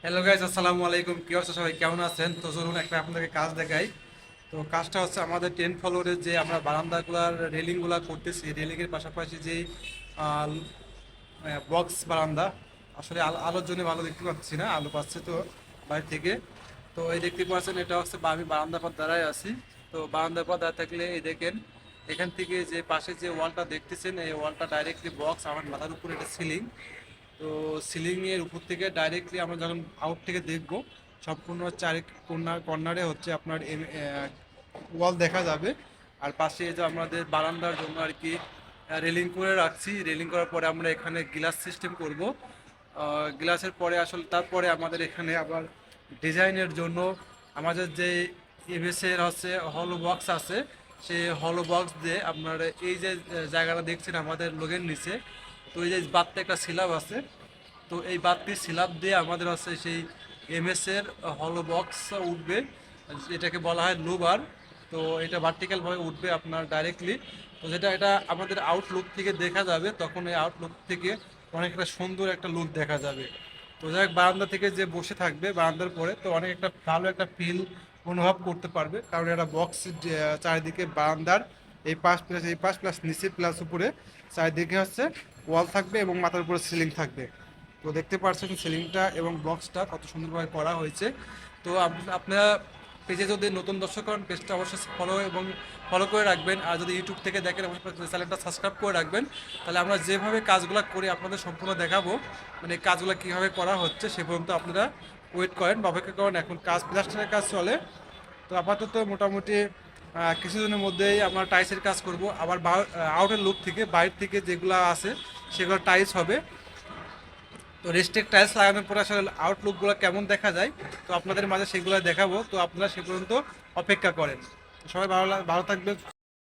Hello guys, আসসালামু আলাইকুম। কি অবস্থা সবাই, কেমন আছেন? তো চলুন একটা আপনাদেরকে কাজ দেখাই। তো কাজটা হচ্ছে আমাদের 10 ফ্লোরের যে আমরা বারান্দাগুলার রেলিংগুলা করতেছি, রেলিংয়ের পাশাপাশি যে বক্স বারান্দা, আসলে আলোর জন্য ভালো দেখতে পাচ্ছি না, আলো পাচ্ছে তো বাইরে থেকে। তো এই দেখতে পাচ্ছেন, এটা হচ্ছে আমি বারান্দার পর দাঁড়ায় আছি। তো বারান্দার পর দাঁড়িয়ে থাকলে এই দেখেন, এখান থেকে যে পাশে যে ওয়ালটা দেখতেছেন, এই ওয়ালটা ডাইরেক্টলি বক্স, আমার মাথার উপরে এটা সিলিং। তো সিলিং এর উপর থেকে ডাইরেক্টলি আমরা যখন আউট থেকে দেখব, সম্পূর্ণ চারি কর্নারে হচ্ছে আপনার ওয়াল দেখা যাবে। আর পাশে যে আমাদের বারান্দার জন্য আর কি রেলিং করে রাখছি, রেলিং করার পরে আমরা এখানে গ্লাস সিস্টেম করব। গ্লাসের পরে আসলে তারপরে আমাদের এখানে আবার ডিজাইনের জন্য আমাদের যে এমএসের হচ্ছে হলো বক্স আছে, সেই হলো বক্স দিয়ে আপনার এই যে জায়গাটা দেখছেন আমাদের লোগের নিচে, তো এই যে বাদতে একটা সিলাব আছে, তো এই বাদটির সিলাব দিয়ে আমাদের হচ্ছে সেই এমএস এর হলো বক্স উঠবে, এটাকে বলা হয় লুবার। তো এটা ভার্টিক্যাল ভাবে উঠবে আপনার ডাইরেক্টলি। তো যেটা এটা আমাদের আউটলুক থেকে দেখা যাবে, তখন এই আউটলুক থেকে অনেক একটা সুন্দর একটা লুক দেখা যাবে। তো যাই হোক, বারান্দা থেকে যে বসে থাকবে বারান্দার পরে, তো অনেক একটা ভালো একটা ফিল অনুভব করতে পারবে, কারণ এটা বক্স চারিদিকে বারান্দার এই পাশ প্লাস এই পাশ প্লাস নিচে প্লাস উপরে চারিদিকে হচ্ছে ওয়াল থাকবে এবং মাথার উপরে সিলিং থাকবে। তো দেখতে পাচ্ছেন সিলিংটা এবং বক্সটা কত সুন্দরভাবে করা হয়েছে। তো আপনারা পেজে যদি নতুন দর্শক হন, পেজটা অবশ্যই ফলো করে রাখবেন। আর যদি ইউটিউব থেকে দেখেন, অবশ্যই চ্যানেলটা সাবস্ক্রাইব করে রাখবেন। তাহলে আমরা যেভাবে কাজগুলো করি আপনাদের সম্পূর্ণ দেখাবো, মানে কাজগুলো কীভাবে করা হচ্ছে সে পর্যন্ত আপনারা ওয়েট করেন বা অপেক্ষা করেন। এখন কাজ প্লাস্টারের কাজ চলে। তো আপাতত মোটামুটি কিছুদিনের মধ্যেই আমরা টাইলসের কাজ করব। আবার আউটের লুক থেকে বাইরে থেকে যেগুলো আছে সেগুলো টাইলস হবে। তো রেস্টেক টাইলস লাগানোর পরে আসলে আউটলুকগুলো কেমন দেখা যায়, তো আপনাদের মাঝে সেগুলো দেখাবো। তো আপনারা সে পর্যন্ত অপেক্ষা করেন। সবাই ভালো থাকবে।